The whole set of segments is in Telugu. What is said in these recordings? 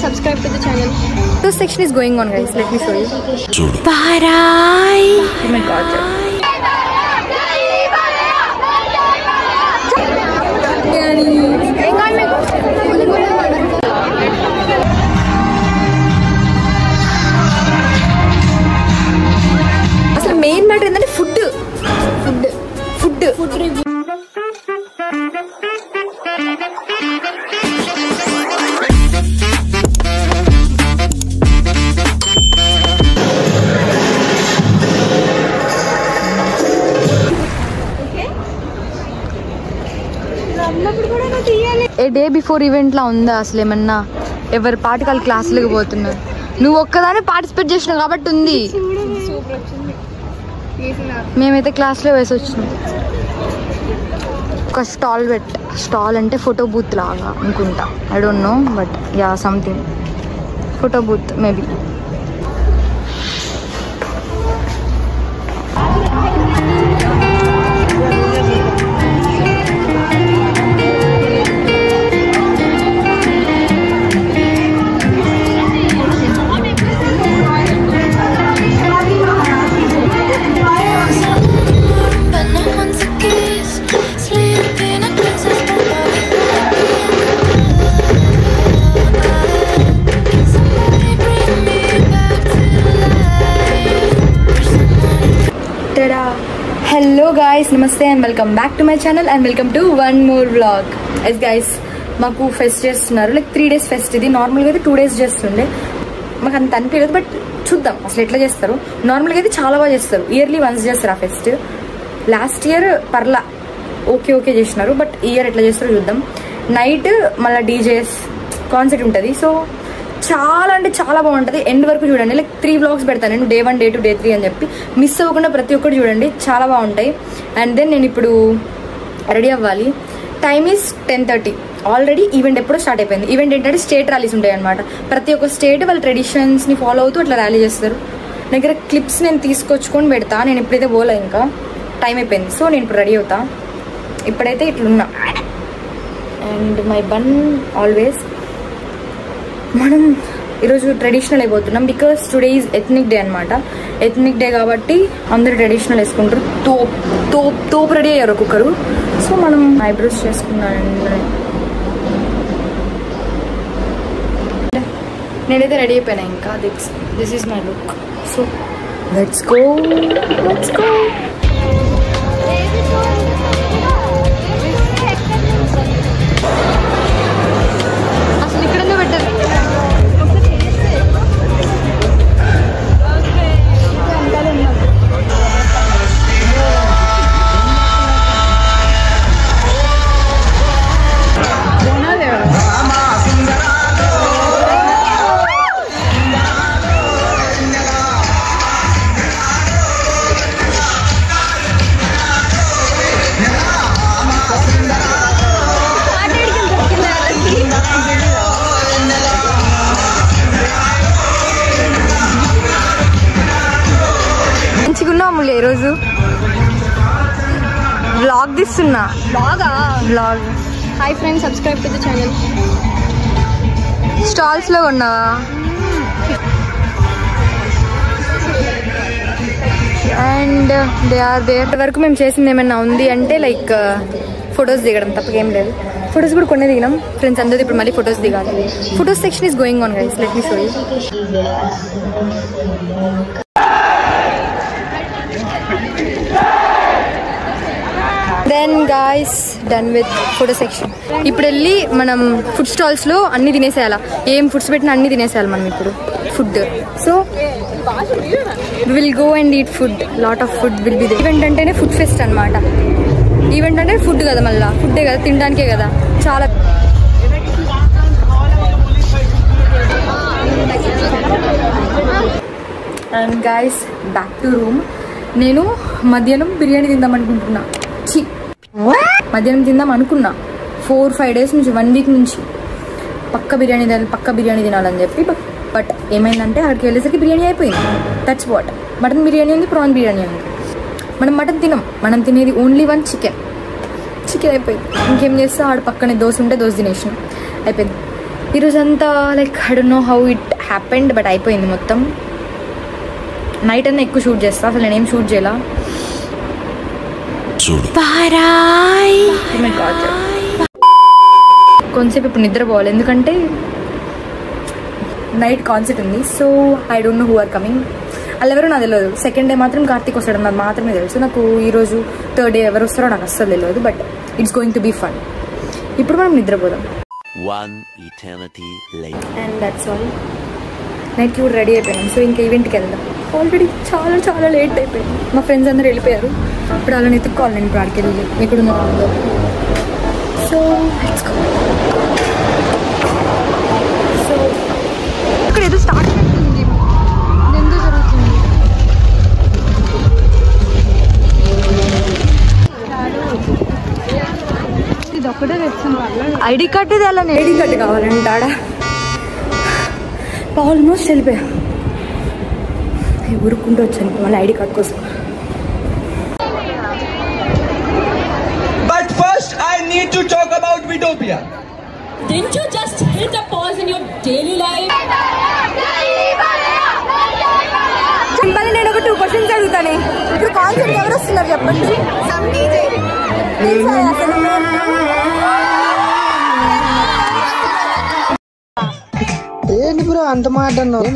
subscribe to the channel. This section is going on, guys. Let me show you. Bye. Oh my god. అసలు మెయిన్ మ్యాటర్ ఏంటంటే ఫుడ్ రివ్యూ. ఏ డే బిఫోర్ ఈవెంట్ లా ఉందా అసలు ఏమన్నా? ఎవరి పాఠకాలు క్లాసులకు పోతున్నారు. నువ్వు ఒక్కదాన్ని పార్టిసిపేట్ చేసినావు కాబట్టి ఉంది. మేమైతే క్లాస్లో వేసి వచ్చినాం. ఒక స్టాల్ అంటే ఫోటో బూత్ లాగా అనుకుంటా. I don't know but yeah something photo booth maybe. Hello guys, namaste and welcome back to my channel and welcome to one more vlog. Yes guys, మాకు ఫెస్ట్ చేస్తున్నారు. Like 3 days fest. ఇది నార్మల్గా అయితే 2 days చేస్తుండే. మాకు అంత అనిపించలేదు, బట్ చూద్దాం అసలు ఎట్లా చేస్తారు. నార్మల్గా అయితే చాలా బాగా చేస్తారు. ఇయర్లీ వన్స్ చేస్తారు ఆ ఫెస్ట్. లాస్ట్ ఇయర్ పర్లా ఓకే చేసినారు, బట్ ఈ ఇయర్ ఎట్లా చేస్తారో చూద్దాం. నైట్ మళ్ళీ డీజేస్ కాన్సర్ట్ ఉంటుంది. సో చాలా అంటే చాలా బాగుంటుంది. ఎండ్ వరకు చూడండి. లైక్ 3 vlogs పెడతాను నేను, Day 1, Day 2, Day 3 అని చెప్పి. మిస్ అవ్వకుండా ప్రతి ఒక్కటి చూడండి, చాలా బాగుంటాయి. అండ్ దెన్ నేను ఇప్పుడు రెడీ అవ్వాలి. Time is 10:30. ఆల్రెడీ ఈవెంట్ ఎప్పుడో స్టార్ట్ అయిపోయింది. ఈవెంట్ ఏంటంటే స్టేట్ ర్యాలీస్ ఉంటాయి అనమాట. ప్రతి ఒక్క స్టేట్ వాళ్ళ ట్రెడిషన్స్ని ఫాలో అవుతూ అట్లా ర్యాలీ చేస్తారు. దగ్గర క్లిప్స్ నేను తీసుకొచ్చుకొని పెడతా. నేను ఇప్పుడైతే పోలే, ఇంకా టైం అయిపోయింది. సో నేను ఇప్పుడు రెడీ అవుతా. ఇప్పుడైతే ఇట్లున్నా. And my bun always. మనం ఈరోజు ట్రెడిషనల్ అయిపోతున్నాం because today is ethnic day అనమాట. ఎథ్నిక్ డే కాబట్టి అందరూ ట్రెడిషనల్ వేసుకుంటారు. తోపు రెడీ అయ్యారు ఒక్కొక్కరు. సో మనం ఐబ్రోస్ చేసుకున్నానండి. నేనైతే రెడీ అయిపోయినా. ఇంకా this is my look. So let's go. అసలు ఇక్కడ పెట్టారు. మంచిగున్నాములే ఈరోజు. వ్లాగ్ తీస్తున్నా. Vlog. Hi friends, subscribe to the channel. Stalls లో ఉన్నావా? And they are there. వరకు మేము చేసింది ఏమైనా ఉంది అంటే లైక్ ఫొటోస్ దిగడం తప్పకేం లేదు. ఫొటోస్ కూడా కొన్ని దిగినాం ఫ్రెండ్స్ అందరూ. ఇప్పుడు మళ్ళీ ఫొటోస్ దిగాలి. Photos section is going on guys. Let me show you. Then guys done with photo section. ఇప్పుడు వెళ్ళి మనం ఫుడ్ స్టాల్స్లో అన్నీ తినేసేయాలా. ఏం ఫుడ్స్ పెట్టినా అన్నీ తినేసేయాలి మనం ఇప్పుడు food. So will go and eat food. Lot of food will be they. Event అంటేనే ఫుడ్ ఫెస్ట్ అనమాట. ఈవెంట్ అంటే ఫుడ్ కదా, మళ్ళీ ఫుడ్డే కదా, తినడానికే కదా. చాలా and guys back to room. నేను మధ్యాహ్నం బిర్యానీ తిందాం అనుకుంటున్నా. మధ్యాహ్నం తిందాం అనుకున్నా 4-5 days నుంచి, 1 week నుంచి పక్క బిర్యానీ తినాలని చెప్పి. బట్ ఏమైందంటే అక్కడికి వెళ్ళేసరికి బిర్యానీ అయిపోయింది. That's what. మటన్ బిర్యానీ ఉంది, ప్రాన్ బిర్యానీ ఉంది. మనం మటన్ తినం. మనం తినేది ఓన్లీ 1 చికెన్ అయిపోయింది. ఇంకేం చేస్తా, ఆడ పక్కనే దోశ ఉంటే దోశ తినేసిన అయిపోయింది. ఈరోజంతా like I don't know how it happened, but అయిపోయింది మొత్తం. నైట్ అన్నా ఎక్కువ షూట్ చేస్తా, అసలు నేనేం షూట్ చేయాల. కొంచెంసేపు ఇప్పుడు నిద్రపోవాలి, ఎందుకంటే నైట్ కాన్సర్ట్ ఉంది. So I don't know who are coming. వాళ్ళు ఎవరో నాకు తెలియదు. సెకండ్ డే మాత్రం కార్తీక్ వస్తాడు, నాకు మాత్రమే తెలుసు. నాకు ఈరోజు థర్డ్ డే ఎవరు వస్తారో నాకు అస్సలు తెలియదు, but it's going to be fun. ఇప్పుడు మనం నిద్రపోదాం. And that's all. నైట్కి కూడా రెడీ అయిపోయినాం. సో ఇంకా ఈవెంట్కి వెళ్దాం. ఆల్రెడీ చాలా చాలా లేట్ అయిపోయింది. మా ఫ్రెండ్స్ అందరూ వెళ్ళిపోయారు. ఇప్పుడు అలా ఎత్తుక్కోవాలి నేను ఇప్పుడు ఆడికి వెళ్ళి ఇక్కడ ఉన్న. So let's go. సో ఇక్కడ ఏదో స్టార్ట్ అవుతుంది, ఎందుకు జరుగుతుంది? ఇది ఒక్కటే తెచ్చింది. ఐడి కార్డు తెలని, ఐడి కార్డు కావాలంటే ఆడ ఆల్మోస్ట్ వెళ్ళిపోయా. ఊరుకుంటూ వచ్చాను మళ్ళీ ఐడి కార్డ్ కోసం. But first I need to talk about Vitopia. Didn't you just hit a pause in your daily life? Simple. నేను ఒక 2 questions అడుగుతాను. ఇప్పుడు కాన్సర్ట్ ఎవరు వస్తున్నారు చెప్పండి. ఏంటి బ్రో అంత మాట అన్నావు?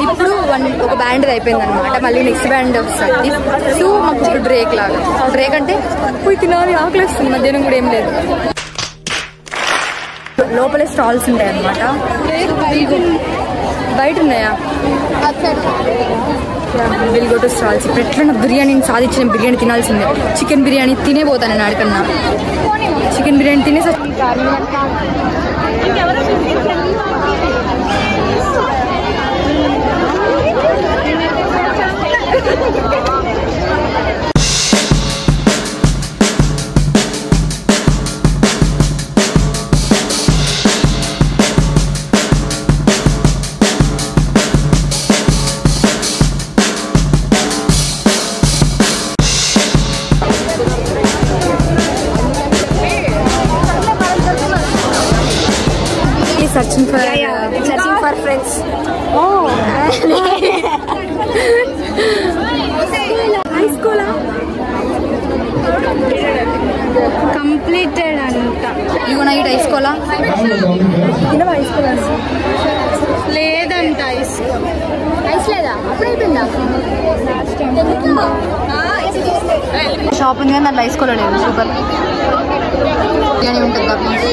ఇప్పుడు ఒక బ్యాండ్ అయిపోయింది అనమాట. మళ్ళీ నెక్స్ట్ బ్యాండ్ వస్తుంది. సో మాకు ఇప్పుడు బ్రేక్ లాగా. బ్రేక్ అంటే పోయి తినాలి, ఆకలి వస్తుంది. మధ్యాహ్నం కూడా ఏం లేదు. లోపలే స్టాల్స్ ఉంటాయి అనమాట. బయట ఉన్నాయా? Will go to stalls. ఇప్పుడు ఎట్లా బిర్యానీని సాధించిన బిర్యానీ తినాల్సిందే. చికెన్ బిర్యానీ తినే పోతాను నేను ఆడికన్నా. చికెన్ బిర్యానీ తినేసి searching for friends. Oh, high school completed anta. You wanna eat ice cola? Tinava ice cola? ledanta ice leda appudu ayipinda shop unga na ice cola ledu super yani untadi ka please.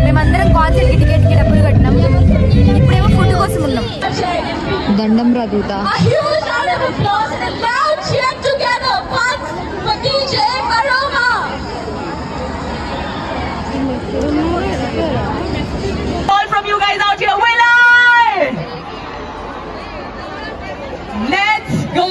మేమందరం కాన్సర్ట్ టికెట్ కి డబ్బులు కట్టినాం. ఇప్పుడేమో ఫుడ్ కోసం ఉన్నాం. దండం రాదుతా. All from you guys out here, we're live! Let's go!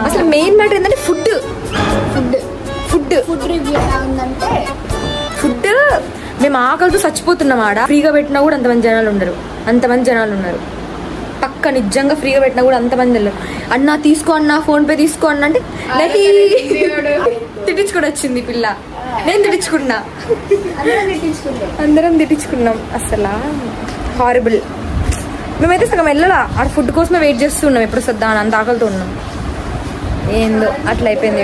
అసలు మెయిన్ మ్యాటర్ ఏంటంటే ఫుడ్ రివ్యూ ఎలా ఉందంటే ఫుడ్ మేము ఆకలితో చచ్చిపోతున్నాం. ఆడ ఫ్రీగా పెట్టినా కూడా అంతమంది జనాలు ఉన్నారు. పక్క నిజంగా ఫ్రీగా పెట్టినా కూడా అంతమంది వెళ్ళరు. అన్నా తీసుకో అన్నా, ఫోన్ పే తీసుకో అన్న అంటే తిట్టించుకొని వచ్చింది పిల్ల. నేను తిట్టించుకున్నా, అందరం తిట్టించుకున్నాం. అసలు హారిబుల్. మేమైతే సగం వెళ్ళాలా, ఆడ ఫుడ్ కోసమే వెయిట్ చేస్తున్నాం, ఎప్పుడు వద్దా అని అంత ఆకలితో ఉన్నాం. ఏందో అట్లా అయిపోయింది.